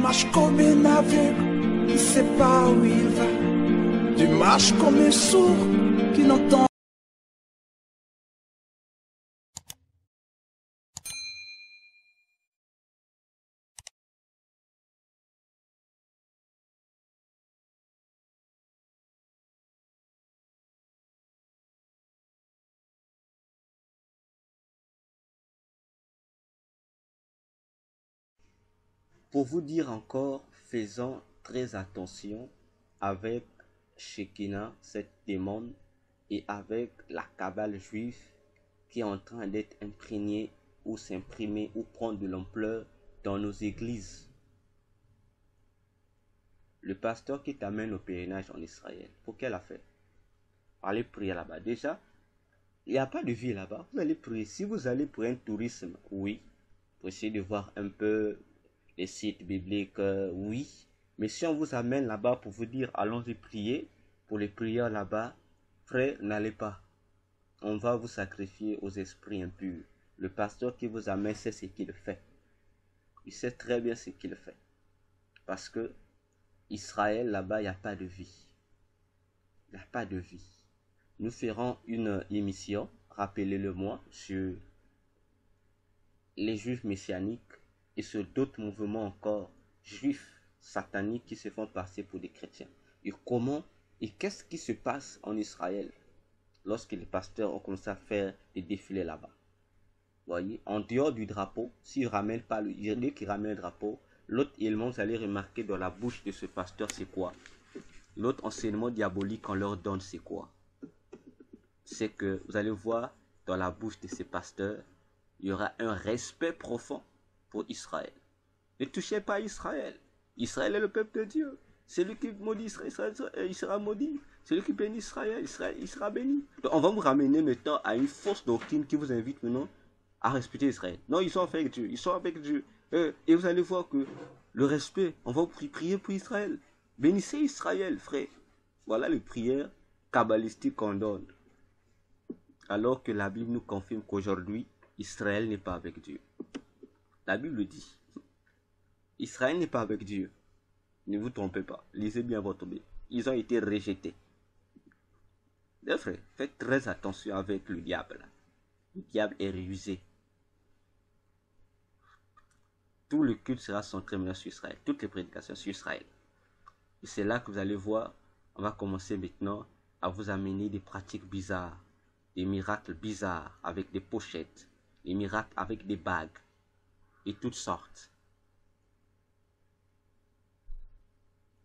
marches comme un aveugle qui ne sait pas où il va. Tu marches comme un sourd qui n'entend. Pour vous dire encore, faisons très attention avec Shekinah, cette démon, et avec la cabale juive qui est en train d'être imprégnée ou s'imprimer ou prendre de l'ampleur dans nos églises. Le pasteur qui t'amène au pèlerinage en Israël, pour quelle affaire? Allez prier là-bas. Déjà, il n'y a pas de vie là-bas. Vous allez prier. Si vous allez pour un tourisme, oui, pour essayer de voir un peu les sites bibliques, oui. Mais si on vous amène là-bas pour vous dire allons-y prier, pour les prières là-bas, frère, n'allez pas. On va vous sacrifier aux esprits impurs. Le pasteur qui vous amène sait ce qu'il fait. Il sait très bien ce qu'il fait. Parce que Israël, là-bas, il n'y a pas de vie. Il n'y a pas de vie. Nous ferons une émission, rappelez-le-moi, sur les juifs messianiques et sur d'autres mouvements encore juifs sataniques qui se font passer pour des chrétiens. Et comment et qu'est-ce qui se passe en Israël lorsque les pasteurs ont commencé à faire des défilés là-bas. Voyez, en dehors du drapeau, s'ils ne ramènent pas il y en a qui ramènent le drapeau, l'autre élément, vous allez remarquer dans la bouche de ce pasteur, c'est quoi? L'autre enseignement diabolique qu'on leur donne, c'est quoi? C'est que vous allez voir dans la bouche de ces pasteurs, il y aura un respect profond pour Israël. Ne touchez pas Israël. Israël est le peuple de Dieu. C'est lui qui maudit Israël, il sera maudit. C'est lui qui bénit Israël, il sera béni. Donc on va vous ramener maintenant à une fausse doctrine qui vous invite maintenant à respecter Israël. Non, ils sont avec Dieu. Ils sont avec Dieu. Et vous allez voir que le respect, on va prier pour Israël. Bénissez Israël, frère. Voilà les prières kabbalistiques qu'on donne. Alors que la Bible nous confirme qu'aujourd'hui, Israël n'est pas avec Dieu. La Bible dit, Israël n'est pas avec Dieu. Ne vous trompez pas. Lisez bien votre Bible. Ils ont été rejetés. Les frères, faites très attention avec le diable. Le diable est rusé. Tout le culte sera centré maintenant sur Israël. Toutes les prédications sur Israël. Et c'est là que vous allez voir, on va commencer maintenant à vous amener des pratiques bizarres. Des miracles bizarres avec des pochettes. Des miracles avec des bagues. Et toutes sortes.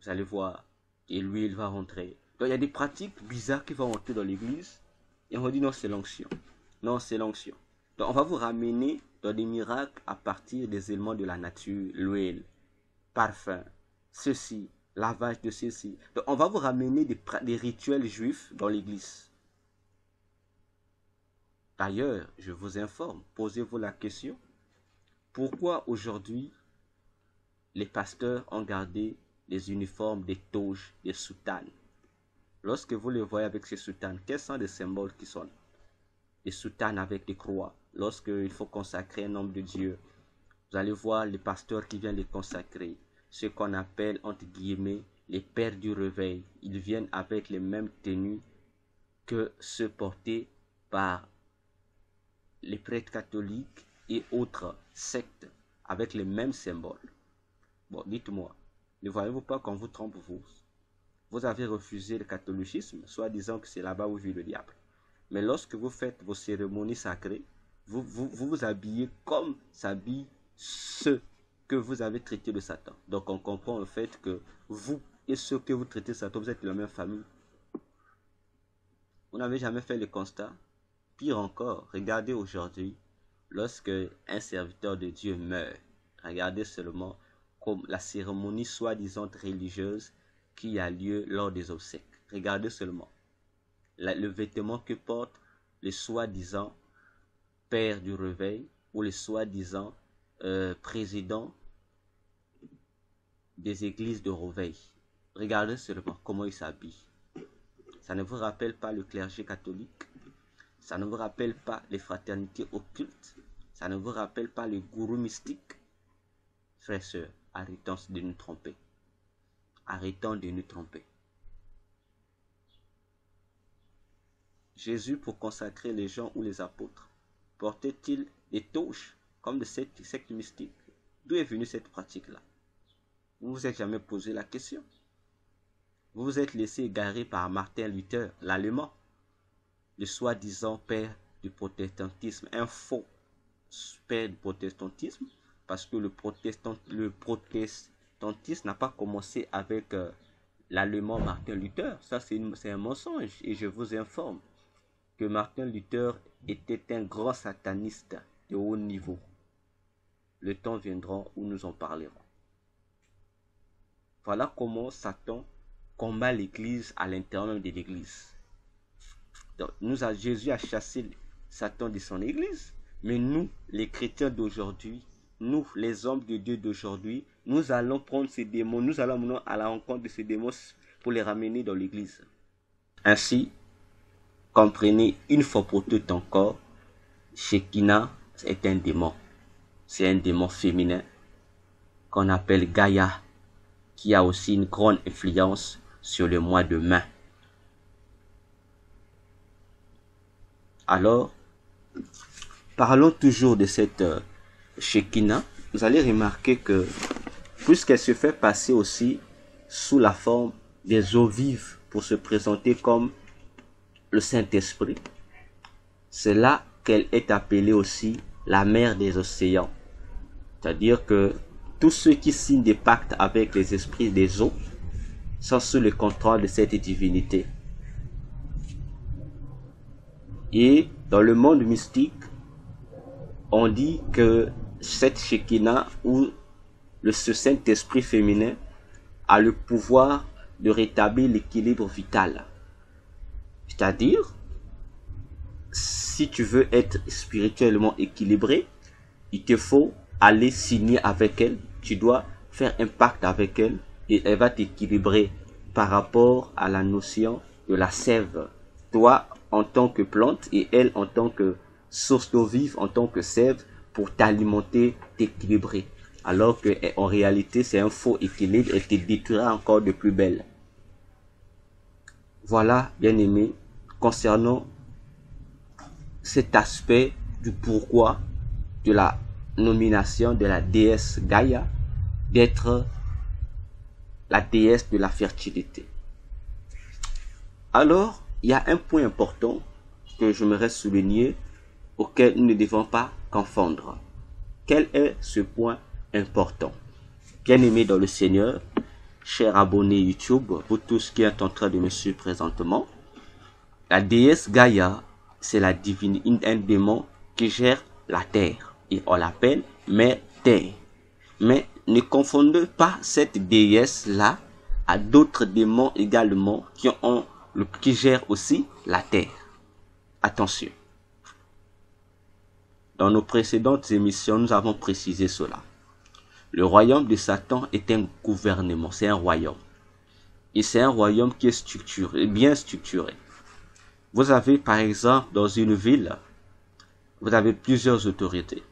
Vous allez voir. Et lui, il va rentrer. Donc il y a des pratiques bizarres qui vont rentrer dans l'église. Et on va dire non, c'est l'onction. Non, c'est l'onction. Donc on va vous ramener dans des miracles à partir des éléments de la nature. L'huile, parfum, ceci, lavage de ceci. Donc on va vous ramener des rituels juifs dans l'église. D'ailleurs, je vous informe, posez-vous la question. Pourquoi aujourd'hui les pasteurs ont gardé les uniformes, des toges, des soutanes? Lorsque vous les voyez avec ces soutanes, quels sont les symboles qui sont là? Des soutanes avec des croix. Lorsqu'il faut consacrer un homme de Dieu, vous allez voir les pasteurs qui viennent les consacrer. Ce qu'on appelle, entre guillemets, les pères du réveil. Ils viennent avec les mêmes tenues que ceux portés par les prêtres catholiques et autres sectes avec les mêmes symboles. Bon, dites-moi, ne voyez-vous pas qu'on vous trompe, vous? Vous avez refusé le catholicisme, soit disant que c'est là-bas où vit le diable. Mais lorsque vous faites vos cérémonies sacrées, vous habillez comme s'habillent ceux que vous avez traités de Satan. Donc on comprend le fait que vous et ceux que vous traitez de Satan, vous êtes de la même famille. Vous n'avez jamais fait le constat? Pire encore, regardez aujourd'hui, lorsque un serviteur de Dieu meurt, regardez seulement comme la cérémonie soi-disant religieuse qui a lieu lors des obsèques. Regardez seulement le vêtement que porte le soi-disant père du réveil ou le soi-disant président des églises de réveil. Regardez seulement comment il s'habille. Ça ne vous rappelle pas le clergé catholique? Ça ne vous rappelle pas les fraternités occultes? Ça ne vous rappelle pas les gourous mystiques? Frères et sœurs, arrêtons de nous tromper. Arrêtons de nous tromper. Jésus, pour consacrer les gens ou les apôtres, portait-il des touches comme de cette secte mystique? D'où est venue cette pratique-là? Vous vous êtes jamais posé la question? Vous vous êtes laissé égarer par Martin Luther, l'Allemand, le soi-disant père du protestantisme, un faux père du protestantisme, parce que le protestantisme n'a pas commencé avec l'Allemand Martin Luther. Ça, c'est un mensonge. Et je vous informe que Martin Luther était un grand sataniste de haut niveau. Le temps viendra où nous en parlerons. Voilà comment Satan combat l'Église à l'intérieur de l'Église. Donc, Jésus a chassé Satan de son Église, mais nous, les chrétiens d'aujourd'hui, nous, les hommes de Dieu d'aujourd'hui, nous allons prendre ces démons, nous allons à la rencontre de ces démons pour les ramener dans l'Église. Ainsi, comprenez une fois pour toutes encore, Shekinah est un démon. C'est un démon féminin qu'on appelle Gaïa, qui a aussi une grande influence sur le mois de mai. Alors, parlons toujours de cette Shekinah. Vous allez remarquer que, puisqu'elle se fait passer aussi sous la forme des eaux vives pour se présenter comme le Saint-Esprit, c'est là qu'elle est appelée aussi la mère des océans. C'est-à-dire que tous ceux qui signent des pactes avec les esprits des eaux sont sous le contrôle de cette divinité. Et dans le monde mystique, on dit que cette Shekinah ou ce Saint-Esprit féminin a le pouvoir de rétablir l'équilibre vital. C'est-à-dire, si tu veux être spirituellement équilibré, il te faut aller signer avec elle, tu dois faire un pacte avec elle et elle va t'équilibrer par rapport à la notion de la sève. Toi en tant que plante et elle en tant que source d'eau vive, en tant que sève pour t'alimenter, t'équilibrer. Alors que en réalité c'est un faux équilibre et te détruira encore de plus belle. Voilà, bien aimé, concernant cet aspect du pourquoi de la nomination de la déesse Gaïa d'être la déesse de la fertilité. Alors, il y a un point important que j'aimerais souligner auquel nous ne devons pas confondre. Quel est ce point important? Bien-aimés dans le Seigneur, chers abonnés YouTube, vous tous qui êtes en train de me suivre présentement, la déesse Gaïa, c'est la divine, un démon qui gère la terre. Et on l'appelle Mère Terre. Mais ne confondez pas cette déesse-là à d'autres démons également qui gèrent aussi la terre. Attention. Dans nos précédentes émissions, nous avons précisé cela. Le royaume de Satan est un gouvernement, c'est un royaume. Et c'est un royaume qui est structuré, bien structuré. Vous avez par exemple dans une ville, vous avez plusieurs autorités.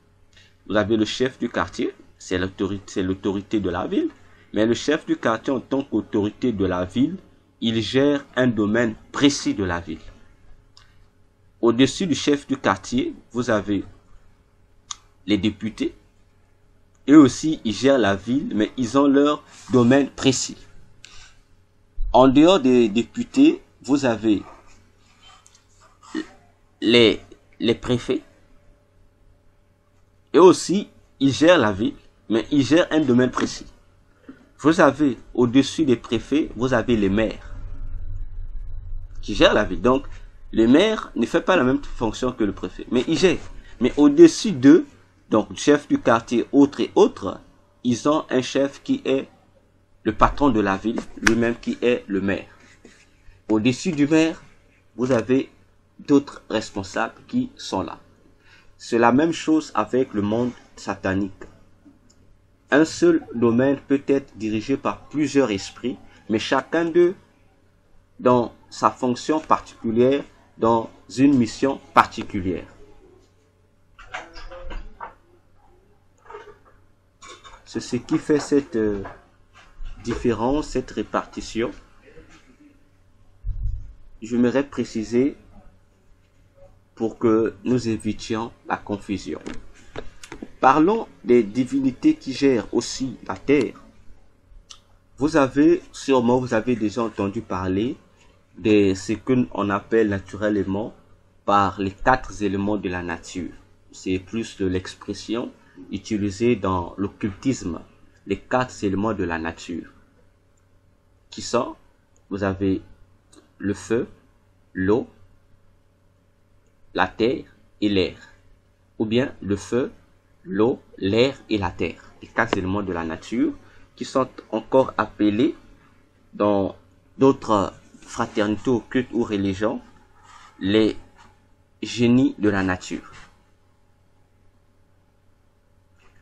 Vous avez le chef du quartier, c'est l'autorité de la ville. Mais le chef du quartier en tant qu'autorité de la ville, il gère un domaine précis de la ville. Au-dessus du chef du quartier, vous avez les députés. Eux aussi, ils gèrent la ville, mais ils ont leur domaine précis. En dehors des députés, vous avez les préfets. Eux aussi, ils gèrent la ville, mais ils gèrent un domaine précis. Vous avez, au-dessus des préfets, vous avez les maires qui gèrent la ville. Donc, le maire ne fait pas la même fonction que le préfet, mais il gère. Mais au-dessus d'eux, donc chef du quartier, autres et autres, ils ont un chef qui est le patron de la ville, lui-même qui est le maire. Au-dessus du maire, vous avez d'autres responsables qui sont là. C'est la même chose avec le monde satanique. Un seul domaine peut être dirigé par plusieurs esprits, mais chacun d'eux dans sa fonction particulière, dans une mission particulière. C'est ce qui fait cette différence, cette répartition. J'aimerais préciser pour que nous évitions la confusion. Parlons des divinités qui gèrent aussi la terre. Vous avez déjà entendu parler de ce qu'on appelle naturellement par les 4 éléments de la nature. C'est plus de l'expression utilisée dans l'occultisme, les 4 éléments de la nature. Qui sont? Vous avez le feu, l'eau, la terre et l'air. Ou bien le feu, l'eau, l'air et la terre. Les 4 éléments de la nature qui sont encore appelés dans d'autres fraternités occultes ou religions les génies de la nature.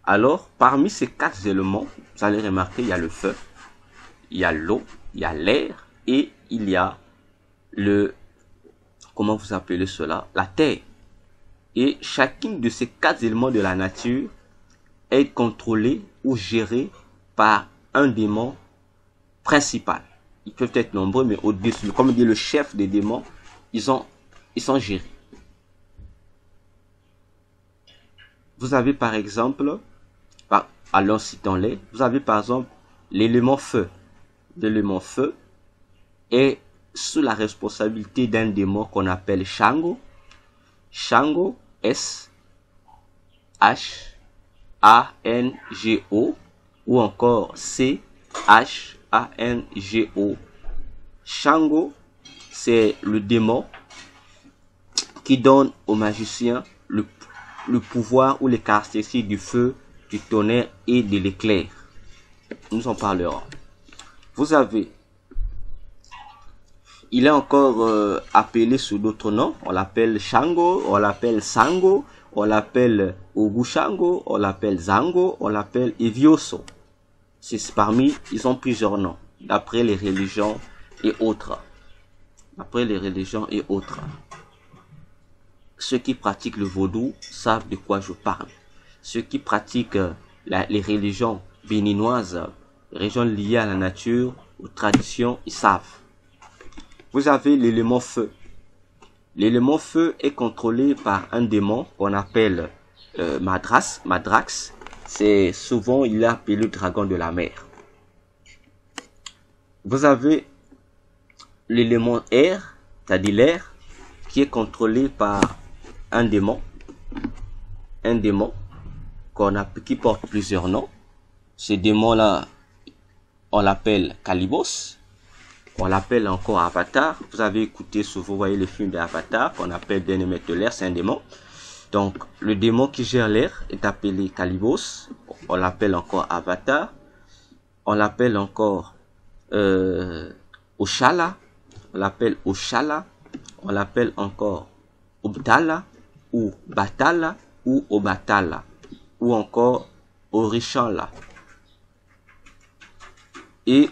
Alors, parmi ces 4 éléments, vous allez remarquer, il y a le feu, il y a l'eau, il y a l'air et il y a comment vous appelez cela? La terre. Et chacune de ces 4 éléments de la nature est contrôlée ou gérée par un démon principal. Ils peuvent être nombreux, mais au-dessus, comme dit le chef des démons, ils sont gérés. Vous avez par exemple, allons citons-les, vous avez par exemple l'élément feu. L'élément feu est sous la responsabilité d'un démon qu'on appelle Shango. Shango, S-H-A-N-G-O ou encore C-H-A-N-G-O. Shango, c'est le démon qui donne aux magiciens le pouvoir ou les caractéristiques du feu, du tonnerre et de l'éclair. Nous en parlerons. Vous avez, il est encore appelé sous d'autres noms. On l'appelle Shango, on l'appelle Sango, on l'appelle Ogushango, on l'appelle Zango, on l'appelle Evioso. C'est parmi, ils ont plusieurs noms, d'après les religions et autres. D'après les religions et autres. Ceux qui pratiquent le vaudou savent de quoi je parle. Ceux qui pratiquent les religions béninoises, régions liées à la nature, aux traditions, ils savent. Vous avez l'élément feu. L'élément feu est contrôlé par un démon qu'on appelle Madrax. C'est souvent, il est appelé le dragon de la mer. Vous avez l'élément air, c'est-à-dire l'air, qui est contrôlé par un démon qui porte plusieurs noms. Ce démon-là, on l'appelle Calibos, on l'appelle encore Avatar. Vous avez écouté souvent, vous voyez les films d'Avatar, qu'on appelle Dénémètre de l'air, c'est un démon. Donc, le démon qui gère l'air est appelé Calibos, on l'appelle encore Avatar, on l'appelle encore Oshala, on l'appelle encore Obdala, ou Batala, ou Obatala, ou encore Orishanla. Et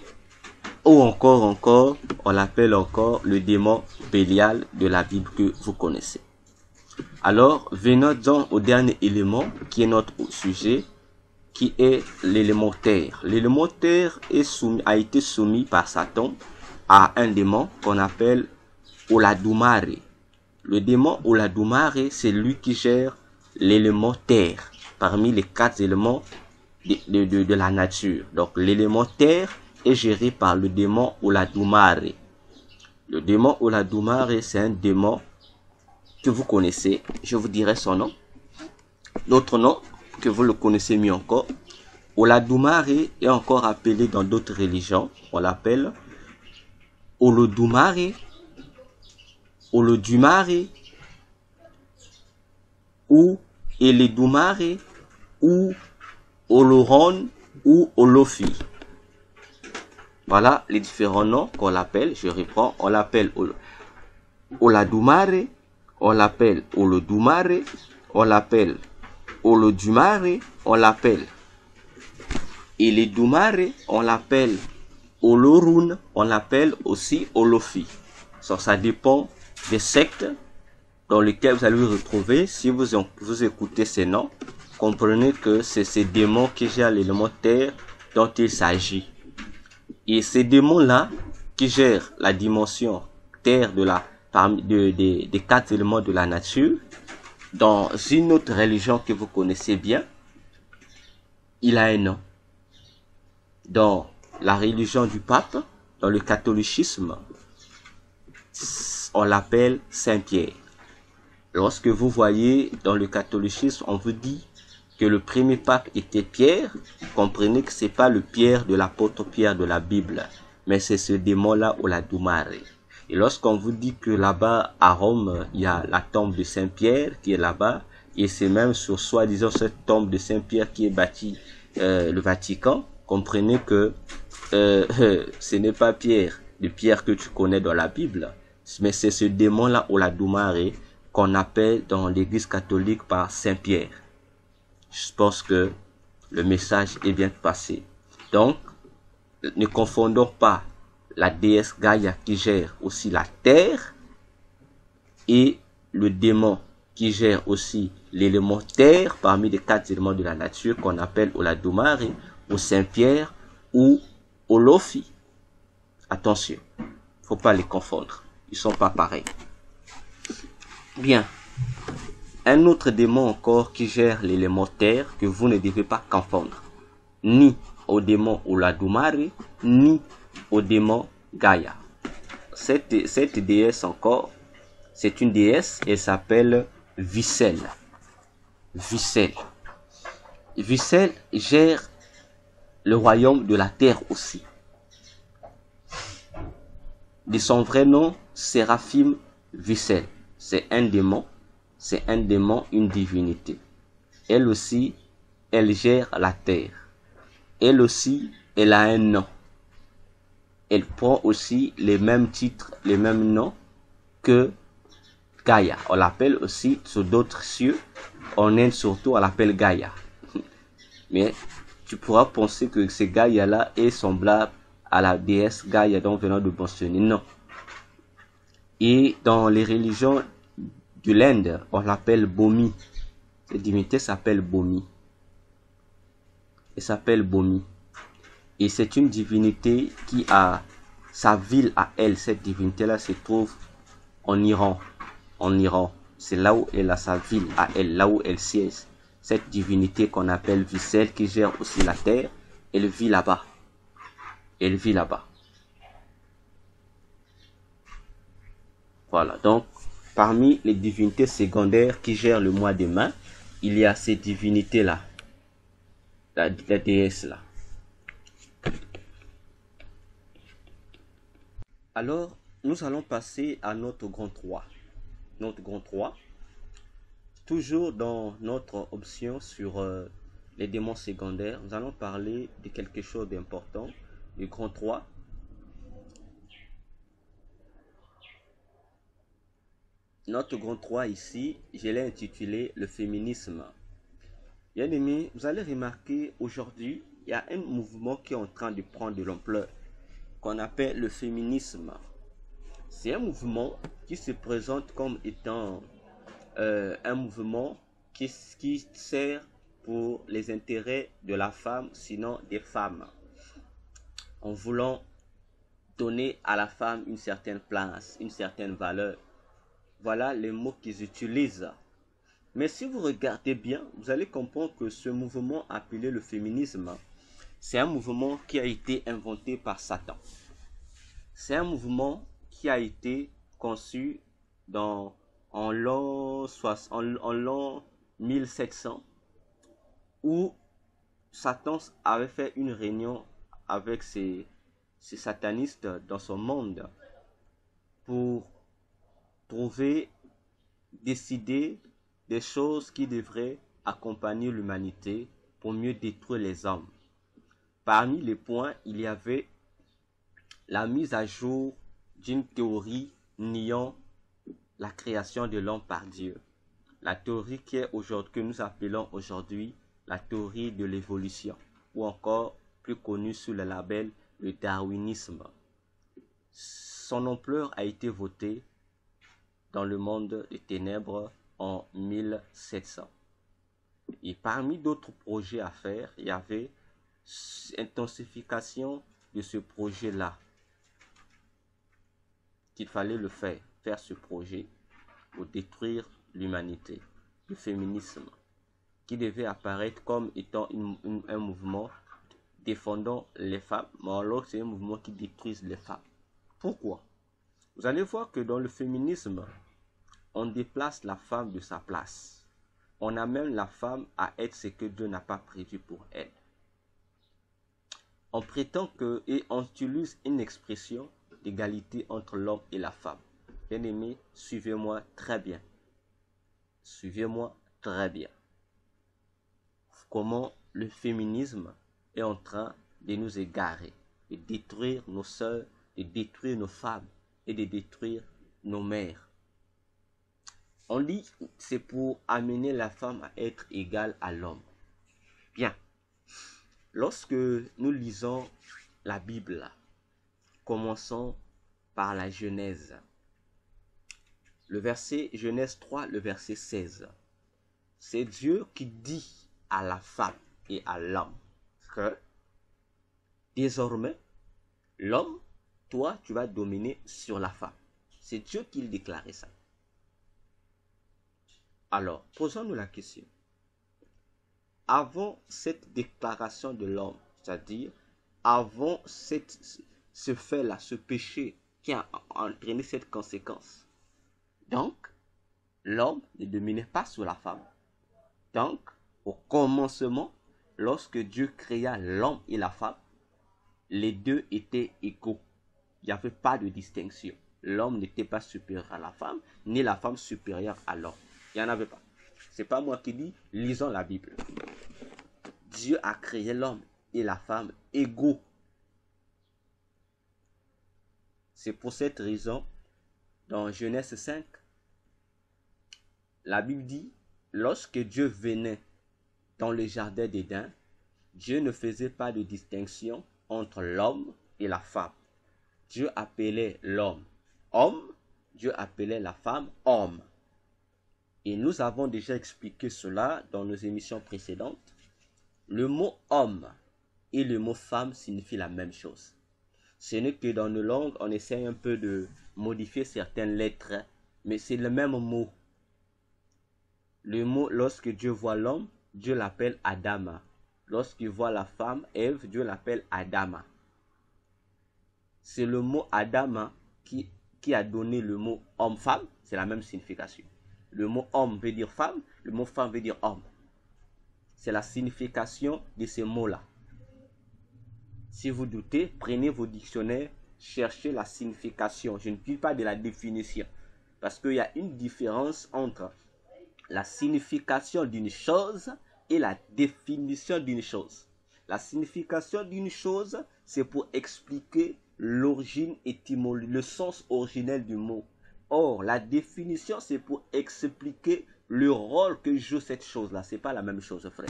ou encore, on l'appelle encore le démon Bélial de la Bible que vous connaissez. Alors, venons donc au dernier élément qui est notre sujet, qui est l'élément terre. L'élément terre a été soumis par Satan à un démon qu'on appelle Oladumare. Le démon Oladumare, c'est lui qui gère l'élément terre parmi les 4 éléments de la nature. Donc, l'élément terre est géré par le démon Oladumare. Le démon Oladumare, c'est un démon que vous connaissez. Je vous dirai son nom. L'autre nom, que vous le connaissez mieux encore. Oladumare est encore appelé dans d'autres religions. On l'appelle Olodumare, Olodumare, ou Eledumare, ou Oloron, ou Olofi. Voilà les différents noms qu'on l'appelle. Je reprends. On l'appelle Oladumare, on l'appelle Olodumare, on l'appelle Olodumare, on l'appelle Eledumare, on l'appelle Olorun, on l'appelle aussi Olofi. Ça dépend des sectes dans lesquelles vous allez vous retrouver si vous écoutez ces noms. comprenez que c'est ces démons qui gèrent l'élément terre dont il s'agit. Et ces démons-là qui gèrent la dimension terre des 4 éléments de la nature, dans une autre religion que vous connaissez bien, il a un nom. Dans la religion du pape, dans le catholicisme, on l'appelle Saint-Pierre. Lorsque vous voyez dans le catholicisme, on vous dit que le premier pape était Pierre, comprenez que ce n'est pas le Pierre de l'apôtre Pierre de la Bible, mais c'est ce démon-là, Oladumare. Et lorsqu'on vous dit que là-bas, à Rome, il y a la tombe de Saint-Pierre qui est là-bas, et c'est même sur soi-disant cette tombe de Saint-Pierre qui est bâtie le Vatican, comprenez que ce n'est pas Pierre, le Pierre que tu connais dans la Bible, mais c'est ce démon-là, Oladumare, qu'on appelle dans l'église catholique par Saint-Pierre. Je pense que le message est bien passé. Donc, ne confondons pas la déesse Gaïa qui gère aussi la terre et le démon qui gère aussi l'élément terre parmi les 4 éléments de la nature qu'on appelle Oladumare, ou Saint-Pierre ou Olofi. Attention, il ne faut pas les confondre. Ils ne sont pas pareils. Bien. Un autre démon encore qui gère l'élément terre que vous ne devez pas confondre. Ni au démon Oladumare, ni au démon Gaïa. Cette déesse encore, c'est une déesse, elle s'appelle Vicelle. Vicelle. Vicelle gère le royaume de la terre aussi. De son vrai nom, Séraphim Vicelle. C'est un démon, une divinité. Elle aussi, elle gère la terre. Elle aussi, elle a un nom. Elle prend aussi les mêmes titres, les mêmes noms que Gaïa. On l'appelle aussi sur d'autres cieux. En Inde surtout, on l'appelle Gaïa. Mais tu pourras penser que ce Gaïa-là est semblable à la déesse Gaïa dont venons de mentionner. Non. Et dans les religions de l'Inde, on l'appelle Bomi. Cette divinité s'appelle Bomi. Elle s'appelle Bomi. Et c'est une divinité qui a sa ville à elle. Cette divinité-là se trouve en Iran. En Iran. C'est là où elle a sa ville à elle, là où elle siège. Cette divinité qu'on appelle Vicelle, qui gère aussi la terre, elle vit là-bas. Elle vit là-bas. Voilà, donc, parmi les divinités secondaires qui gèrent le mois des mains, il y a ces divinités-là. La déesse-là. Alors, nous allons passer à notre grand 3. Notre grand 3. Toujours dans notre option sur les démons secondaires, nous allons parler de quelque chose d'important, le grand 3. Notre grand 3 ici, je l'ai intitulé le féminisme. Bien aimé, vous allez remarquer aujourd'hui, il y a un mouvement qui est en train de prendre de l'ampleur, qu'on appelle le féminisme. C'est un mouvement qui se présente comme étant un mouvement qui sert pour les intérêts de la femme, sinon des femmes, en voulant donner à la femme une certaine place, une certaine valeur. Voilà les mots qu'ils utilisent. Mais si vous regardez bien, vous allez comprendre que ce mouvement appelé le féminisme, c'est un mouvement qui a été inventé par Satan. C'est un mouvement qui a été conçu en l'an 1700, où Satan avait fait une réunion avec ces satanistes dans son monde pour décider des choses qui devraient accompagner l'humanité pour mieux détruire les hommes. Parmi les points, il y avait la mise à jour d'une théorie niant la création de l'homme par Dieu. La théorie que nous appelons aujourd'hui la théorie de l'évolution, ou encore plus connue sous le label le darwinisme. Son ampleur a été votée dans le monde des ténèbres en 1700. Et parmi d'autres projets à faire, il y avait intensification de ce projet-là. Qu'il fallait le faire ce projet pour détruire l'humanité. Le féminisme, qui devait apparaître comme étant un mouvement défendant les femmes, mais alors c'est un mouvement qui détruise les femmes. Pourquoi? Vous allez voir que dans le féminisme, on déplace la femme de sa place. On amène la femme à être ce que Dieu n'a pas prévu pour elle. On prétend que, et on utilise une expression d'égalité entre l'homme et la femme. Bien-aimés, suivez-moi très bien. Suivez-moi très bien. Comment le féminisme est en train de nous égarer, de détruire nos sœurs, de détruire nos femmes et de détruire nos mères. On dit que c'est pour amener la femme à être égale à l'homme. Bien. Lorsque nous lisons la Bible, commençons par la Genèse. Le verset Genèse 3, le verset 16. C'est Dieu qui dit à la femme et à l'homme que désormais, l'homme, toi, tu vas dominer sur la femme. C'est Dieu qui déclarait ça. Alors, posons-nous la question. Avant cette déclaration de l'homme, c'est-à-dire avant ce fait-là, ce péché qui a entraîné cette conséquence, donc, l'homme ne dominait pas sur la femme. Donc, au commencement, lorsque Dieu créa l'homme et la femme, les deux étaient égaux. Il n'y avait pas de distinction. L'homme n'était pas supérieur à la femme, ni la femme supérieure à l'homme. Il n'y en avait pas. Ce n'est pas moi qui dis, lisons la Bible. Dieu a créé l'homme et la femme égaux. C'est pour cette raison, dans Genèse 5, la Bible dit, lorsque Dieu venait dans le jardin d'Éden, Dieu ne faisait pas de distinction entre l'homme et la femme. Dieu appelait l'homme homme, Dieu appelait la femme homme. Et nous avons déjà expliqué cela dans nos émissions précédentes. Le mot homme et le mot femme signifient la même chose. Ce n'est que dans nos langues, on essaie un peu de modifier certaines lettres, mais c'est le même mot. Le mot, lorsque Dieu voit l'homme, Dieu l'appelle Adama. Lorsqu'il voit la femme, Ève, Dieu l'appelle Adama. C'est le mot Adama qui a donné le mot homme-femme, c'est la même signification. Le mot homme veut dire femme, le mot femme veut dire homme. C'est la signification de ces mots-là. Si vous doutez, prenez vos dictionnaires, cherchez la signification. Je ne dis pas de la définition, parce qu'il y a une différence entre la signification d'une chose et la définition d'une chose. La signification d'une chose, c'est pour expliquer l'origine étymologique, le sens originel du mot. Or, la définition, c'est pour expliquer le rôle que joue cette chose-là. Ce n'est pas la même chose, frère.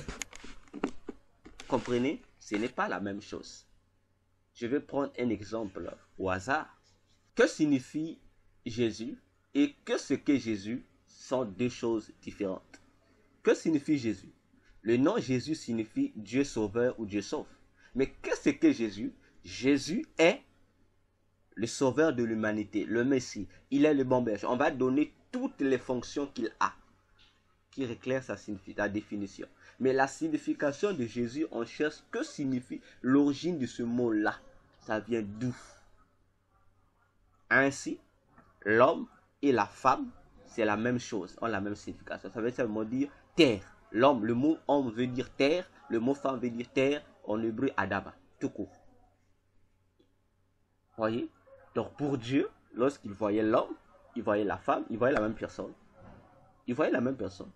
Comprenez? Ce n'est pas la même chose. Je vais prendre un exemple au hasard. Que signifie Jésus et que ce qu'est Jésus sont deux choses différentes. Que signifie Jésus? Le nom Jésus signifie Dieu sauveur ou Dieu sauve. Mais qu'est-ce que Jésus? Jésus est le sauveur de l'humanité, le Messie. Il est le bon berger. On va donner toutes les fonctions qu'il a, qui éclairent la définition. Mais la signification de Jésus, on cherche que signifie l'origine de ce mot-là. Ça vient d'où? Ainsi, l'homme et la femme, c'est la même chose, ont la même signification. Ça veut simplement dire terre. L'homme, le mot homme veut dire terre, le mot femme veut dire terre, en hébreu Adama, tout court. Voyez? Donc pour Dieu, lorsqu'il voyait l'homme, il voyait la femme, il voyait la même personne. Il voyait la même personne.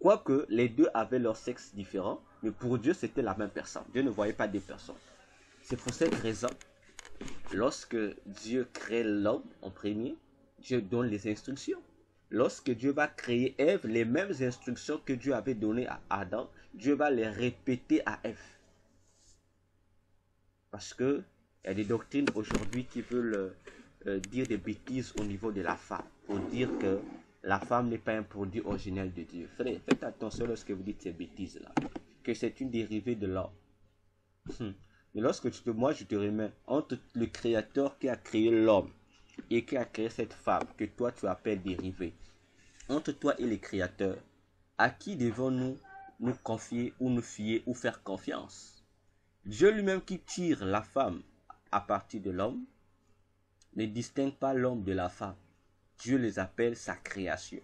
Quoique les deux avaient leur sexe différent, mais pour Dieu c'était la même personne. Dieu ne voyait pas deux personnes. C'est pour cette raison, lorsque Dieu crée l'homme en premier, Dieu donne les instructions. Lorsque Dieu va créer Ève, les mêmes instructions que Dieu avait données à Adam, Dieu va les répéter à Ève. Parce que il y a des doctrines aujourd'hui qui veulent dire des bêtises au niveau de la femme. Pour dire que la femme n'est pas un produit originel de Dieu. Frère, faites attention lorsque vous dites ces bêtises-là, que c'est une dérivée de l'homme. Mais lorsque moi je te remets entre le créateur qui a créé l'homme et qui a créé cette femme que toi tu appelles dérivée, entre toi et le créateur, à qui devons-nous nous confier ou nous fier ou faire confiance? Dieu lui-même qui tire la femme à partir de l'homme ne distingue pas l'homme de la femme. Dieu les appelle sa création.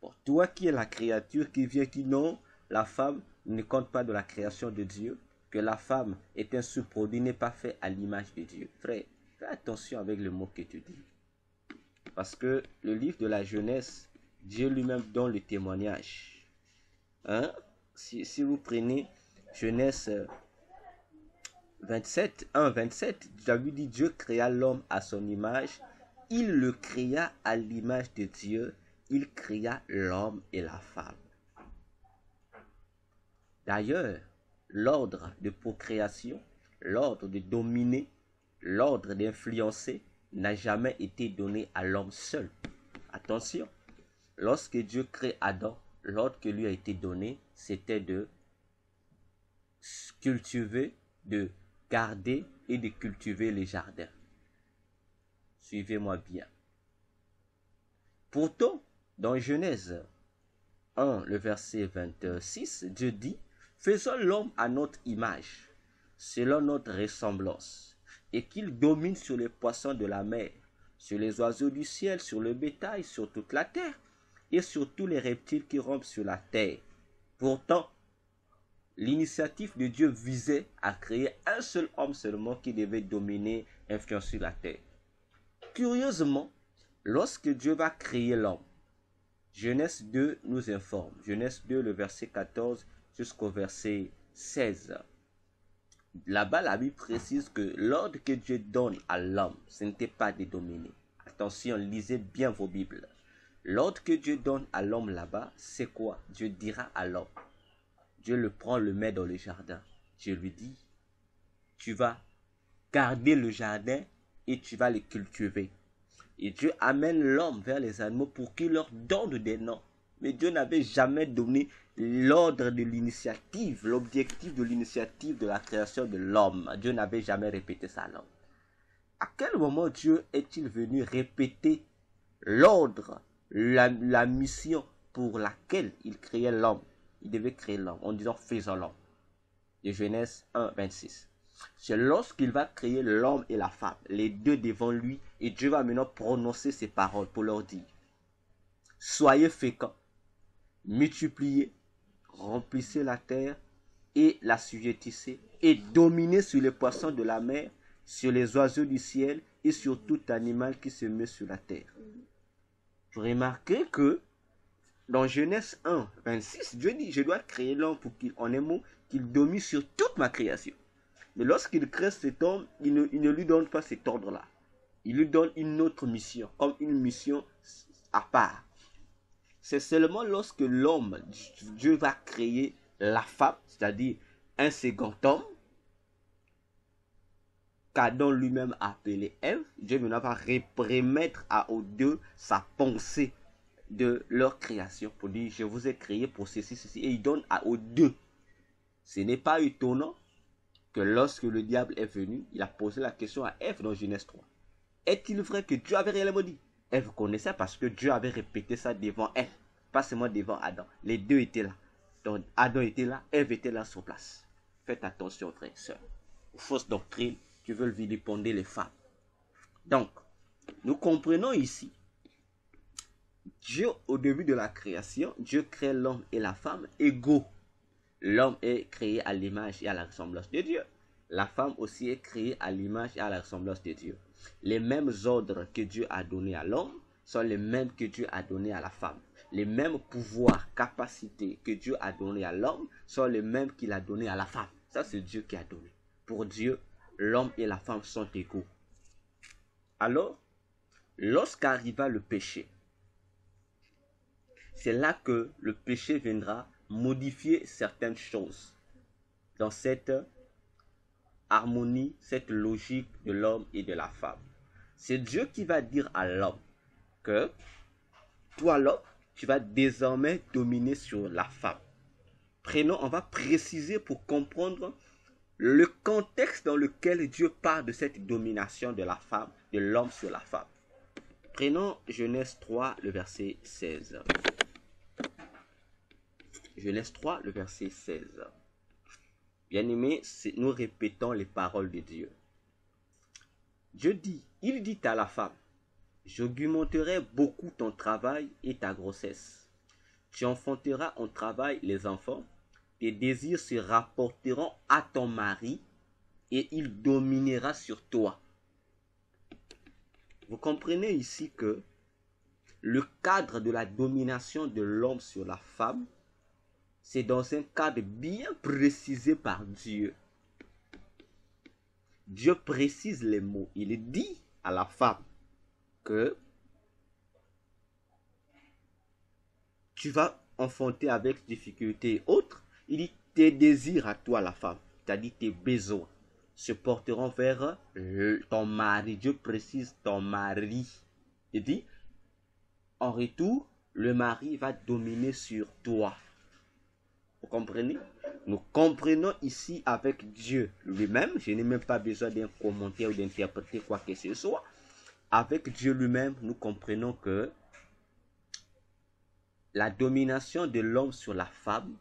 Bon, toi qui es la créature qui vient qui non, la femme ne compte pas de la création de Dieu, que la femme est un sous-produit, n'est pas fait à l'image de Dieu. Frère, fais attention avec le mot que tu dis. Parce que le livre de la Genèse, Dieu lui-même donne le témoignage. Hein? Si vous prenez Genèse 27, 1, 27, David dit Dieu créa l'homme à son image, il le créa à l'image de Dieu, il créa l'homme et la femme. D'ailleurs, l'ordre de procréation, l'ordre de dominer, l'ordre d'influencer n'a jamais été donné à l'homme seul. Attention, lorsque Dieu crée Adam, l'ordre qui lui a été donné, c'était de cultiver, de garder et de cultiver les jardins. Suivez-moi bien. Pourtant, dans Genèse 1, le verset 26, Dieu dit, faisons l'homme à notre image, selon notre ressemblance, et qu'il domine sur les poissons de la mer, sur les oiseaux du ciel, sur le bétail, sur toute la terre, et sur tous les reptiles qui rampent sur la terre. Pourtant, l'initiative de Dieu visait à créer un seul homme seulement qui devait dominer, influencer la terre. Curieusement, lorsque Dieu va créer l'homme, Genèse 2 nous informe, Genèse 2, le verset 14 jusqu'au verset 16. Là-bas, la Bible précise que l'ordre que Dieu donne à l'homme, ce n'était pas de dominer. Attention, lisez bien vos Bibles. L'ordre que Dieu donne à l'homme là-bas, c'est quoi? Dieu dira à l'homme. Dieu le prend, le met dans le jardin. Dieu lui dit, tu vas garder le jardin et tu vas le cultiver. Et Dieu amène l'homme vers les animaux pour qu'il leur donne des noms. Mais Dieu n'avait jamais donné l'ordre de l'initiative, l'objectif de l'initiative de la création de l'homme. Dieu n'avait jamais répété ça à l'homme. À quel moment Dieu est-il venu répéter l'ordre, la mission pour laquelle il créait l'homme? Il devait créer l'homme en disant faisons l'homme. De Genèse 1, 26. C'est lorsqu'il va créer l'homme et la femme, les deux devant lui, et Dieu va maintenant prononcer ces paroles pour leur dire, soyez féconds, multipliez, remplissez la terre et l'assujettissez, et dominez sur les poissons de la mer, sur les oiseaux du ciel et sur tout animal qui se met sur la terre. Vous remarquez que dans Genèse 1, 26, Dieu dit, je dois créer l'homme pour qu'il, en un mot, qu'il domine sur toute ma création. Mais lorsqu'il crée cet homme, il ne lui donne pas cet ordre-là. Il lui donne une autre mission, comme une mission à part. C'est seulement lorsque l'homme, Dieu va créer la femme, c'est-à-dire un second homme, qu'Adam lui-même a appelé Ève, Dieu maintenant va remettre aux deux sa pensée de leur création pour dire, je vous ai créé pour ceci, ceci, et il donne aux deux. Ce n'est pas étonnant que lorsque le diable est venu, il a posé la question à Ève dans Genèse 3. Est-il vrai que Dieu avait réellement dit? Ève connaissait parce que Dieu avait répété ça devant elle, pas seulement devant Adam. Les deux étaient là. Donc Adam était là, Ève était là sur place. Faites attention, frères et sœurs, aux fausses doctrines qui veulent vilipender les femmes. Donc, nous comprenons ici, Dieu, au début de la création, Dieu crée l'homme et la femme égaux. L'homme est créé à l'image et à la ressemblance de Dieu. La femme aussi est créée à l'image et à la ressemblance de Dieu. Les mêmes ordres que Dieu a donnés à l'homme sont les mêmes que Dieu a donnés à la femme. Les mêmes pouvoirs, capacités que Dieu a donnés à l'homme sont les mêmes qu'il a donnés à la femme. Ça, c'est Dieu qui a donné. Pour Dieu, l'homme et la femme sont égaux. Alors, lorsqu'arriva le péché, c'est là que le péché viendra modifier certaines choses dans cette harmonie, cette logique de l'homme et de la femme. C'est Dieu qui va dire à l'homme que toi l'homme, tu vas désormais dominer sur la femme. Prenons, on va préciser pour comprendre le contexte dans lequel Dieu parle de cette domination de la femme, de l'homme sur la femme. Prenons Genèse 3, le verset 16. Genèse 3, le verset 16. Bien-aimés, nous répétons les paroles de Dieu. Dieu dit, il dit à la femme, j'augmenterai beaucoup ton travail et ta grossesse. Tu enfanteras en travail les enfants, tes désirs se rapporteront à ton mari et il dominera sur toi. Vous comprenez ici que le cadre de la domination de l'homme sur la femme, c'est dans un cadre bien précisé par Dieu. Dieu précise les mots. Il dit à la femme que tu vas enfanter avec difficulté et autres. Il dit tes désirs à toi, la femme, c'est-à-dire tes besoins, se porteront vers ton mari. Dieu précise ton mari. Il dit, en retour, le mari va dominer sur toi. Vous comprenez? Nous comprenons ici avec Dieu lui-même. Je n'ai même pas besoin d'un commentaire ou d'interpréter quoi que ce soit. Avec Dieu lui-même, nous comprenons que la domination de l'homme sur la femme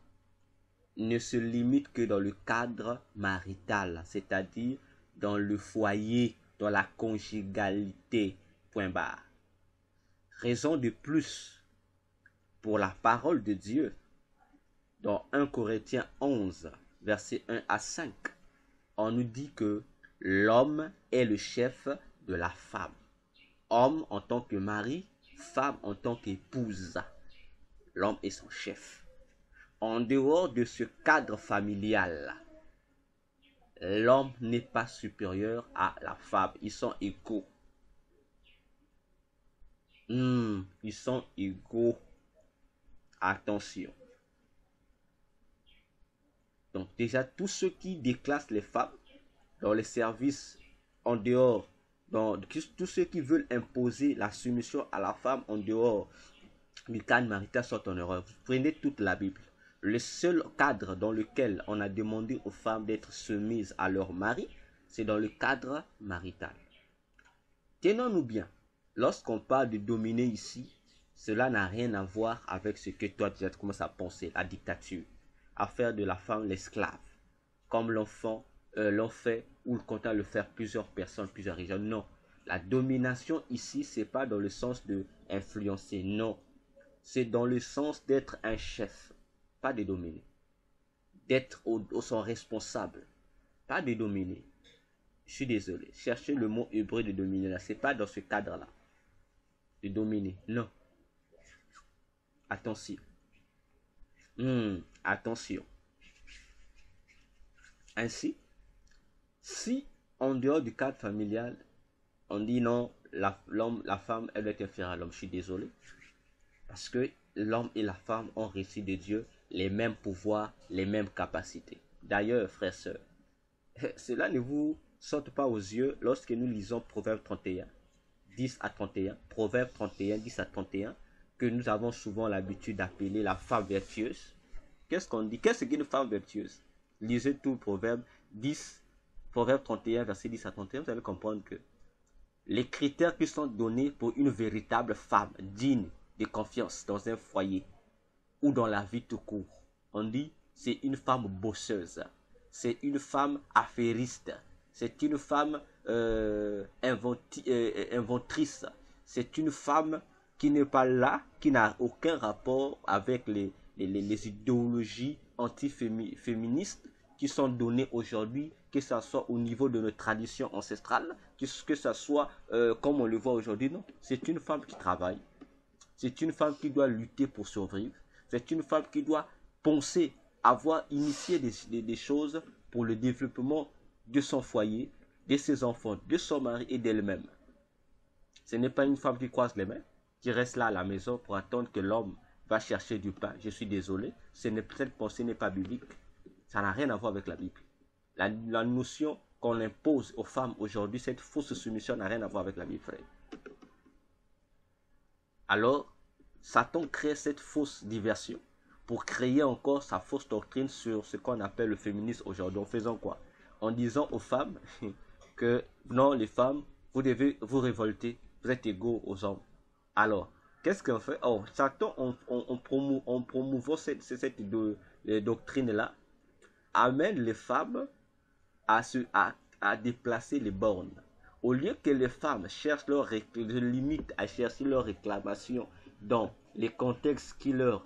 ne se limite que dans le cadre marital, c'est-à-dire dans le foyer, dans la conjugalité, point barre. Raison de plus pour la parole de Dieu, dans 1 Corinthiens 11, versets 1 à 5, on nous dit que l'homme est le chef de la femme. Homme en tant que mari, femme en tant qu'épouse. L'homme est son chef. En dehors de ce cadre familial, l'homme n'est pas supérieur à la femme. Ils sont égaux. Ils sont égaux. Attention. Donc déjà, tous ceux qui déclassent les femmes dans les services en dehors, tous ceux qui veulent imposer la soumission à la femme en dehors du cadre marital sont en erreur. Vous prenez toute la Bible. Le seul cadre dans lequel on a demandé aux femmes d'être soumises à leur mari, c'est dans le cadre marital. Tenons-nous bien, lorsqu'on parle de dominer ici, cela n'a rien à voir avec ce que toi tu commences à penser, la dictature, à faire de la femme l'esclave, comme l'on fait ou quand on le faire plusieurs personnes, plusieurs régions. Non, la domination ici, c'est pas dans le sens de influencer, non, c'est dans le sens d'être un chef. Pas de dominer, d'être son responsable, pas de dominer. Je suis désolé, cherchez le mot hébreu de dominer là, c'est pas dans ce cadre là, de dominer, non. Attention, attention. Ainsi, si en dehors du cadre familial, on dit non, la femme, elle doit être inférieure à l'homme, je suis désolé, parce que l'homme et la femme ont reçu de Dieu les mêmes pouvoirs, les mêmes capacités. D'ailleurs, frères et sœurs, cela ne vous saute pas aux yeux lorsque nous lisons Proverbe 31, 10 à 31, Proverbe 31, 10 à 31, que nous avons souvent l'habitude d'appeler la femme vertueuse. Qu'est-ce qu'on dit? Qu'est-ce qu'une femme vertueuse? Lisez tout Proverbe 31, verset 10 à 31, vous allez comprendre que les critères qui sont donnés pour une véritable femme digne de confiance dans un foyer ou dans la vie tout court. On dit c'est une femme bosseuse, c'est une femme affairiste, c'est une femme inventrice, c'est une femme qui n'est pas là, qui n'a aucun rapport avec les idéologies anti-féministes qui sont données aujourd'hui, que ce soit au niveau de notre tradition ancestrale, que ce soit comme on le voit aujourd'hui. Non, c'est une femme qui travaille, c'est une femme qui doit lutter pour survivre, c'est une femme qui doit penser, avoir initié des choses pour le développement de son foyer, de ses enfants, de son mari et d'elle-même. Ce n'est pas une femme qui croise les mains, qui reste là à la maison pour attendre que l'homme va chercher du pain. Je suis désolé, cette pensée n'est pas biblique. Ça n'a rien à voir avec la Bible. La notion qu'on impose aux femmes aujourd'hui, cette fausse soumission n'a rien à voir avec la Bible, frère. Alors, Satan crée cette fausse diversion pour créer encore sa fausse doctrine sur ce qu'on appelle le féminisme aujourd'hui. En faisant quoi? En disant aux femmes que non, les femmes, vous devez vous révolter, vous êtes égaux aux hommes. Alors, qu'est-ce qu'on fait? Oh, Satan, en promouvant cette doctrine-là, amène les femmes à déplacer les bornes. Au lieu que les femmes cherchent leurs limites, à chercher leurs réclamations dans les contextes qui leur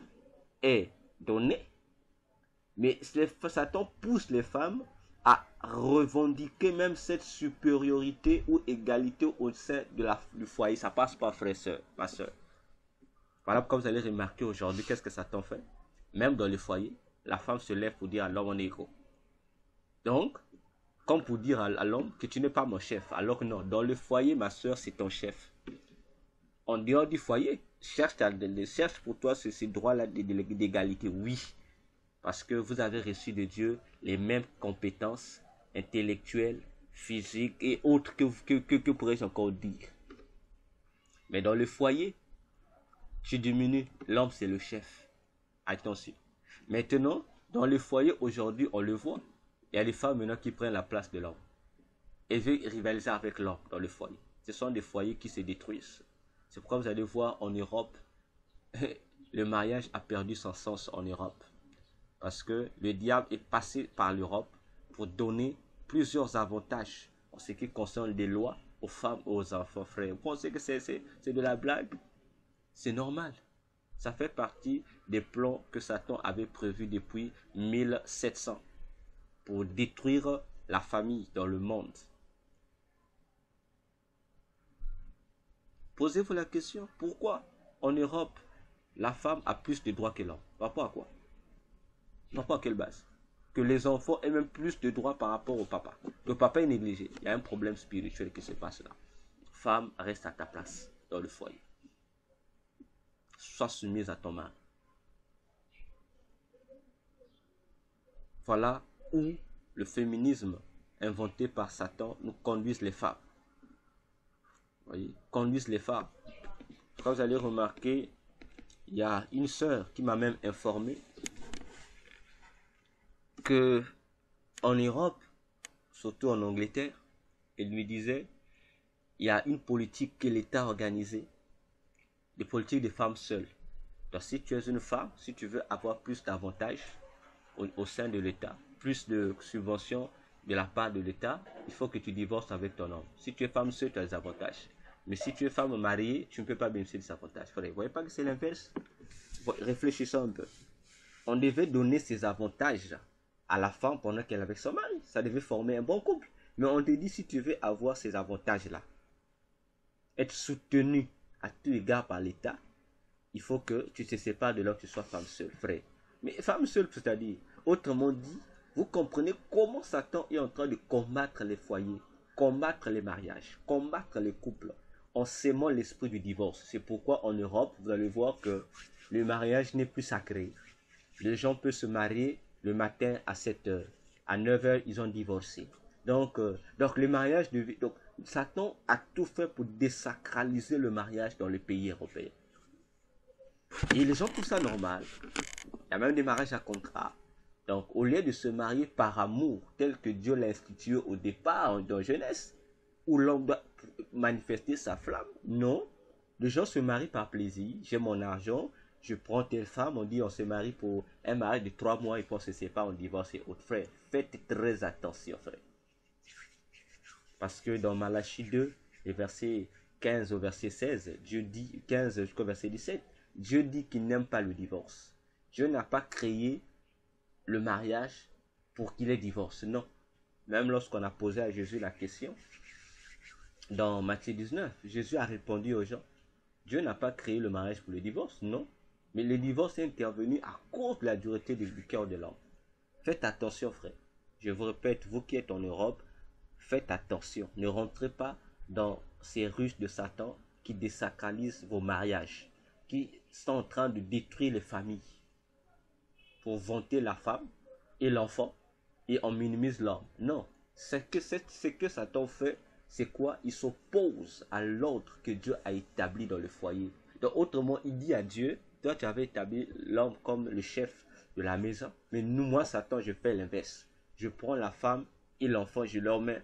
est donné, mais Satan pousse les femmes à revendiquer même cette supériorité ou égalité au sein du foyer. Ça passe pas, frère, soeur, ma soeur. Voilà pourquoi vous allez remarquer aujourd'hui, qu'est-ce que Satan fait? Même dans le foyer, la femme se lève pour dire à l'homme, on est égaux. Donc, comme pour dire à l'homme que tu n'es pas mon chef. Alors que non, dans le foyer, ma soeur, c'est ton chef. En dehors du foyer, cherche pour toi ces droits-là d'égalité. Oui, parce que vous avez reçu de Dieu les mêmes compétences intellectuelles, physiques et autres que pourrais-je encore dire. Mais dans le foyer, tu diminues. L'homme, c'est le chef. Attention. Maintenant, dans le foyer, aujourd'hui, on le voit. Il y a des femmes maintenant qui prennent la place de l'homme. Et veulent rivaliser avec l'homme dans le foyer. Ce sont des foyers qui se détruisent. C'est pourquoi vous allez voir en Europe, le mariage a perdu son sens en Europe. Parce que le diable est passé par l'Europe pour donner plusieurs avantages en ce qui concerne les lois aux femmes et aux enfants, frères. Vous pensez que c'est de la blague? C'est normal. Ça fait partie des plans que Satan avait prévus depuis 1700 pour détruire la famille dans le monde. Posez-vous la question, pourquoi en Europe, la femme a plus de droits que l'homme? Par rapport à quoi? Par rapport à quelle base? Que les enfants aient même plus de droits par rapport au papa. Le papa est négligé. Il y a un problème spirituel qui se passe là. Femme, reste à ta place dans le foyer. Sois soumise à ton mari. Voilà où le féminisme inventé par Satan nous conduise les femmes. Voyez, conduisent les femmes. Quand vous allez remarquer, il y a une sœur qui m'a même informé que en Europe, surtout en Angleterre, elle lui disait, il y a une politique que l'État a organisée, des politiques des femmes seules. Donc si tu es une femme, si tu veux avoir plus d'avantages au sein de l'État, plus de subventions de la part de l'État, il faut que tu divorces avec ton homme. Si tu es femme seule, tu as des avantages. Mais si tu es femme mariée, tu ne peux pas bénéficier de ces avantages. Vous ne voyez pas que c'est l'inverse? Réfléchissez un peu. On devait donner ces avantages à la femme pendant qu'elle est avec son mari. Ça devait former un bon couple. Mais on te dit, si tu veux avoir ces avantages-là, être soutenu à tout égard par l'État, il faut que tu te sépares de l'homme, que tu sois femme seule, frère. Mais femme seule, c'est-à-dire, autrement dit, vous comprenez comment Satan est en train de combattre les foyers, combattre les mariages, combattre les couples, en sémant l'esprit du divorce. C'est pourquoi en Europe, vous allez voir que le mariage n'est plus sacré. Les gens peuvent se marier le matin à 7 h. À 9 h, ils ont divorcé. Donc le mariage, donc Satan a tout fait pour désacraliser le mariage dans les pays européens. Et les gens trouvent ça normal. Il y a même des mariages à contrat. Donc, au lieu de se marier par amour, tel que Dieu l'a institué au départ, dans jeunesse, où l'homme doit manifester sa flamme, non. Les gens se marient par plaisir. J'ai mon argent, je prends telle femme, on dit on se marie pour un mariage de 3 mois et puis on se sépare, on divorce et autres. Frère, faites très attention, frère. Parce que dans Malachie 2, le verset 15 au verset 16, Dieu dit, 15 jusqu'au verset 17, Dieu dit qu'il n'aime pas le divorce. Dieu n'a pas créé le mariage pour qu'il ait divorce. Non. Même lorsqu'on a posé à Jésus la question, dans Matthieu 19, Jésus a répondu aux gens, Dieu n'a pas créé le mariage pour le divorce, non. Mais le divorce est intervenu à cause de la dureté du cœur de l'homme. Faites attention, frère. Je vous répète, vous qui êtes en Europe, faites attention. Ne rentrez pas dans ces ruses de Satan qui désacralisent vos mariages, qui sont en train de détruire les familles pour vanter la femme et l'enfant et on minimise l'homme. Non, ce que Satan fait, c'est quoi? Il s'oppose à l'ordre que Dieu a établi dans le foyer. Donc, autrement, il dit à Dieu, toi, tu avais établi l'homme comme le chef de la maison. Mais nous, moi, Satan, je fais l'inverse. Je prends la femme et l'enfant, je leur mets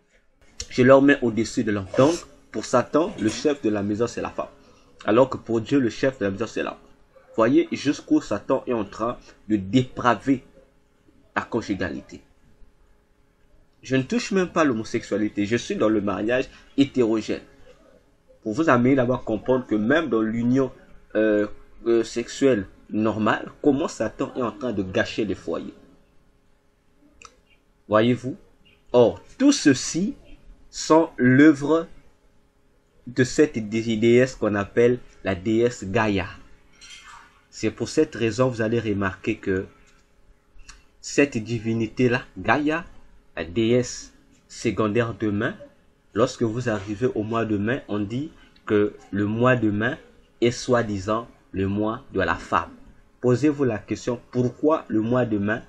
au-dessus de l'homme. Donc, pour Satan, le chef de la maison, c'est la femme. Alors que pour Dieu, le chef de la maison, c'est l'homme. Voyez, jusqu'où Satan est en train de dépraver la conjugalité. Je ne touche même pas l'homosexualité. Je suis dans le mariage hétérogène. Pour vous amener d'abord à comprendre que même dans l'union sexuelle normale, comment Satan est en train de gâcher les foyers. Voyez-vous? Or, tout ceci sont l'œuvre de cette déesse qu'on appelle la déesse Gaïa. C'est pour cette raison vous allez remarquer que cette divinité-là, Gaïa, la déesse secondaire de mai, lorsque vous arrivez au mois de mai, on dit que le mois de mai est soi-disant le mois de la femme. Posez-vous la question, pourquoi le mois de mai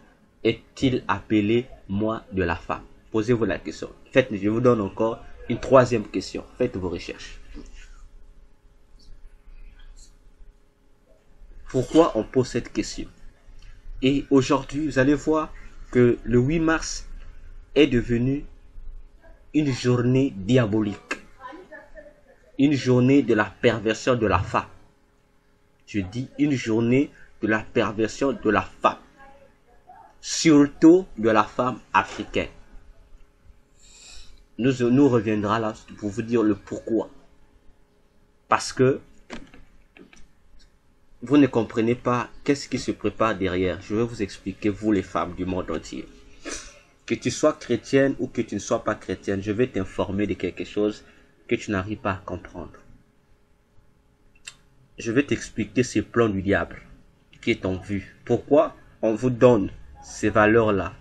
est-il appelé mois de la femme? Posez-vous la question. Faites, je vous donne encore une troisième question. Faites vos recherches. Pourquoi on pose cette question? Et aujourd'hui, vous allez voir que le 8 mars est devenu une journée diabolique. Une journée de la perversion de la femme. Je dis une journée de la perversion de la femme. Surtout de la femme africaine. Nous reviendra là pour vous dire le pourquoi. Parce que vous ne comprenez pas qu'est-ce qui se prépare derrière. Je vais vous expliquer, vous les femmes du monde entier. Que tu sois chrétienne ou que tu ne sois pas chrétienne, je vais t'informer de quelque chose que tu n'arrives pas à comprendre. Je vais t'expliquer ces plans du diable qui est en vue. Pourquoi on vous donne ces valeurs-là,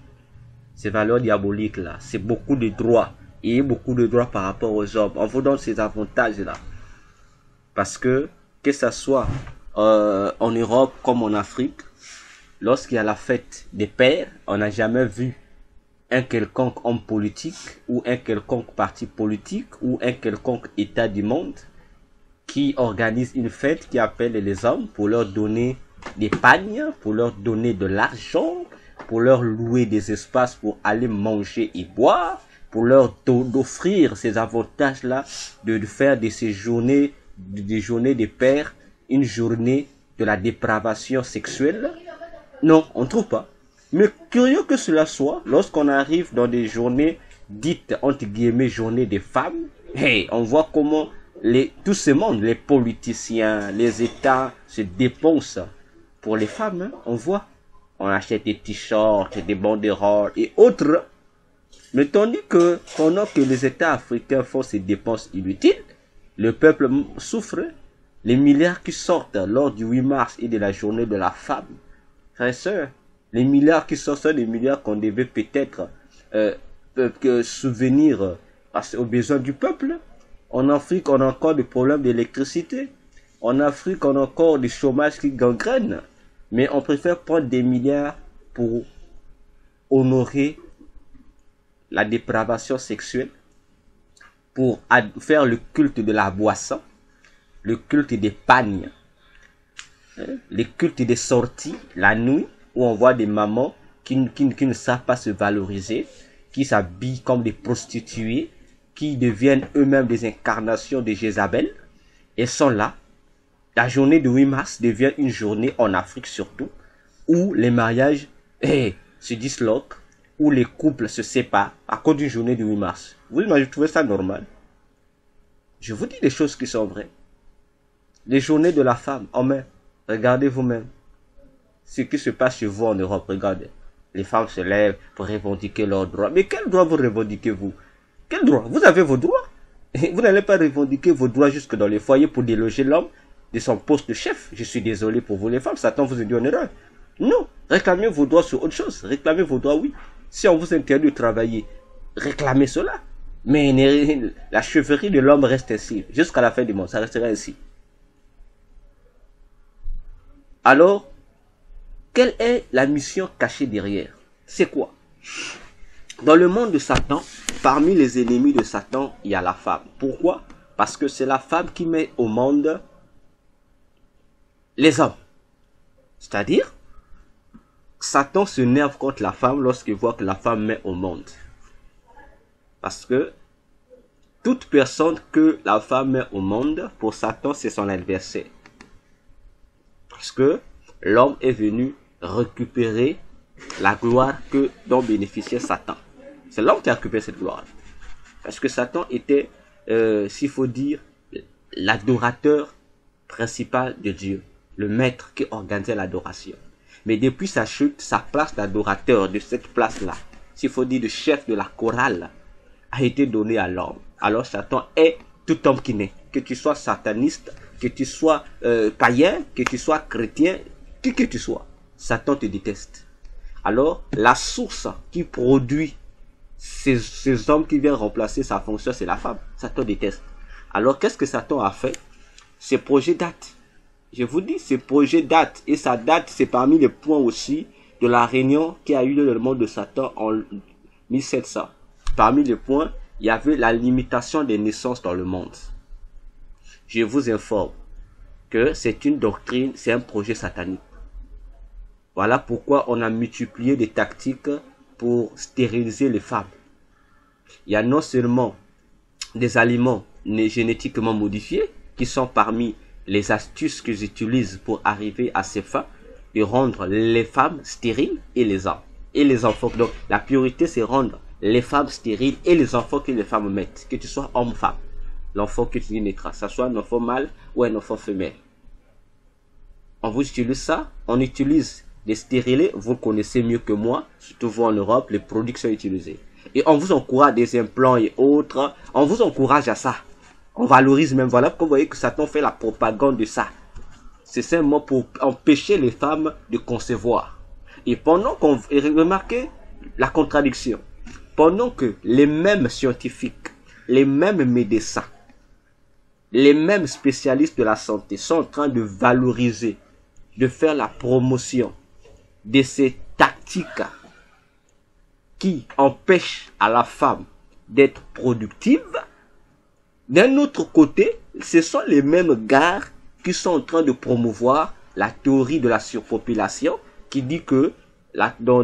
ces valeurs diaboliques-là, c'est beaucoup de droits. Il y a beaucoup de droits par rapport aux hommes. On vous donne ces avantages-là. Parce que ça soit en Europe comme en Afrique, lorsqu'il y a la fête des pères, on n'a jamais vu un quelconque homme politique ou un quelconque parti politique ou un quelconque état du monde qui organise une fête qui appelle les hommes pour leur donner des pagnes, pour leur donner de l'argent, pour leur louer des espaces pour aller manger et boire, pour leur d'offrir ces avantages-là, de faire de ces journées, des journées des pères, une journée de la dépravation sexuelle. Non, on ne trouve pas. Mais curieux que cela soit, lorsqu'on arrive dans des journées dites, entre guillemets, journées des femmes, hey, on voit comment tout ce monde, les politiciens, les États se dépensent pour les femmes. Hein. On voit, on achète des t-shirts, des banderoles et autres. Mais tandis que pendant que les États africains font ces dépenses inutiles, le peuple souffre. Les milliards qui sortent lors du 8 mars et de la journée de la femme, frères et sœurs, les milliards qui sortent sont des milliards qu'on devait peut-être souvenir aux besoins du peuple. En Afrique, on a encore des problèmes d'électricité. En Afrique, on a encore des chômages qui gangrènent. Mais on préfère prendre des milliards pour honorer la dépravation sexuelle, pour faire le culte de la boisson, le culte des pagnes, le culte des sorties la nuit, où on voit des mamans qui ne savent pas se valoriser, qui s'habillent comme des prostituées, qui deviennent eux-mêmes des incarnations de Jézabel, et sont là. La journée du 8 mars devient une journée, en Afrique surtout, où les mariages se disloquent, où les couples se séparent à cause d'une journée du 8 mars. Vous imaginez, je trouvais ça normal. Je vous dis des choses qui sont vraies. Les journées de la femme, en mai, regardez vous-même. Ce qui se passe chez vous en Europe, regardez. Les femmes se lèvent pour revendiquer leurs droits. Mais quel droit vous revendiquez vous? Quel droit? Vous avez vos droits. Vous n'allez pas revendiquer vos droits jusque dans les foyers pour déloger l'homme de son poste de chef. Je suis désolé pour vous les femmes, Satan vous induit en erreur. Non, réclamez vos droits sur autre chose. Réclamez vos droits, oui. Si on vous interdit de travailler, réclamez cela. Mais la chevalerie de l'homme reste ainsi. Jusqu'à la fin du monde, ça restera ainsi. Alors, quelle est la mission cachée derrière? C'est quoi? Dans le monde de Satan, parmi les ennemis de Satan, il y a la femme. Pourquoi? Parce que c'est la femme qui met au monde les hommes. C'est-à-dire, Satan se nerve contre la femme lorsqu'il voit que la femme met au monde. Parce que toute personne que la femme met au monde, pour Satan, c'est son adversaire. Parce que l'homme est venu récupérer la gloire dont bénéficiait Satan. C'est l'homme qui a récupéré cette gloire. Parce que Satan était, s'il faut dire, l'adorateur principal de Dieu. Le maître qui organisait l'adoration. Mais depuis sa chute, sa place d'adorateur de cette place-là, s'il faut dire de chef de la chorale, a été donnée à l'homme. Alors Satan est tout homme qui naît. Que tu sois sataniste, que tu sois païen, que tu sois chrétien, qui que tu sois, Satan te déteste. Alors la source qui produit ces hommes qui viennent remplacer sa fonction, c'est la femme. Satan déteste. Alors qu'est-ce que Satan a fait? Ces projets datent. Je vous dis, ces projets datent. Et ça date, c'est parmi les points aussi de la réunion qui a eu lieu dans le monde de Satan en 1700. Parmi les points, il y avait la limitation des naissances dans le monde. Je vous informe que c'est une doctrine, c'est un projet satanique. Voilà pourquoi on a multiplié des tactiques pour stériliser les femmes. Il y a non seulement des aliments génétiquement modifiés qui sont parmi les astuces qu'ils utilisent pour arriver à ces fins, de rendre les femmes stériles et les hommes. Et les enfants. Donc la priorité c'est rendre les femmes stériles et les enfants que les femmes mettent. Que tu sois homme ou femme. L'enfant que tu naîtras, que ce soit un enfant mâle ou un enfant femelle. On vous utilise ça, on utilise des stérilés, vous le connaissez mieux que moi, surtout vous en Europe, les produits qui sont utilisés. Et on vous encourage des implants et autres, on vous encourage à ça. On valorise même, voilà pourquoi vous voyez que Satan fait la propagande de ça. C'est simplement pour empêcher les femmes de concevoir. Et pendant qu'on... Remarquez la contradiction. Pendant que les mêmes scientifiques, les mêmes médecins, les mêmes spécialistes de la santé sont en train de valoriser, de faire la promotion de ces tactiques qui empêchent à la femme d'être productive, d'un autre côté, ce sont les mêmes gars qui sont en train de promouvoir la théorie de la surpopulation qui dit que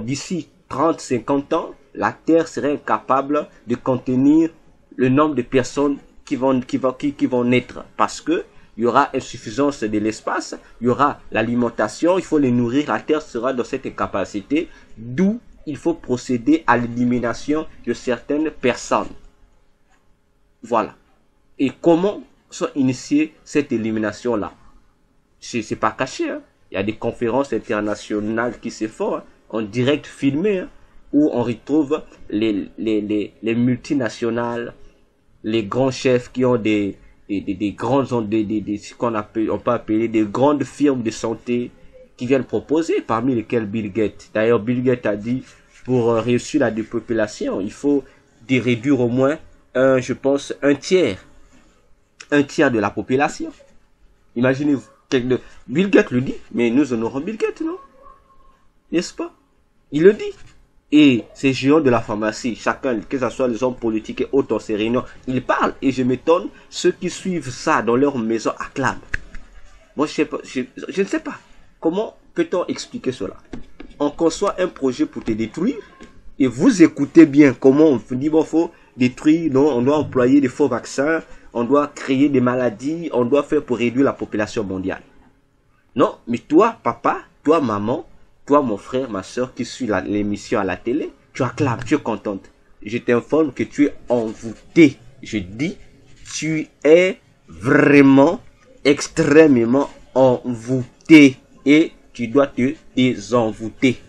d'ici 30-50 ans, la Terre serait incapable de contenir le nombre de personnes qui vont naître parce que il y aura insuffisance de l'espace, il y aura l'alimentation, il faut les nourrir, la Terre sera dans cette incapacité, d'où il faut procéder à l'élimination de certaines personnes. Voilà. Et comment sont initiées cette élimination-là? C'est pas caché, hein. Il y a des conférences internationales qui se font, hein, en direct filmé, hein, où on retrouve les multinationales, les grands chefs qui ont des grandes, ce on peut appeler des grandes firmes de santé qui viennent proposer, parmi lesquelles Bill Gates. D'ailleurs, Bill Gates a dit, pour réussir la dépopulation, il faut réduire au moins, je pense, un tiers de la population. Imaginez-vous, Bill Gates le dit, mais nous honorons Bill Gates, non? N'est-ce pas? Il le dit. Et ces géants de la pharmacie, chacun, que ce soit les hommes politiques et autres en ces réunions, ils parlent. Et je m'étonne, ceux qui suivent ça dans leur maison acclament. Moi, je ne sais pas. Comment peut-on expliquer cela? On conçoit un projet pour te détruire. Et vous écoutez bien comment on dit, bon, faut détruire, non, on doit employer des faux vaccins, on doit créer des maladies, on doit faire pour réduire la population mondiale. Non, mais toi, papa, toi, maman, toi, mon frère, ma soeur qui suit l'émission à la télé, tu acclames, tu es contente. Je t'informe que tu es envoûté. Je dis, tu es vraiment extrêmement envoûté et tu dois te désenvoûter.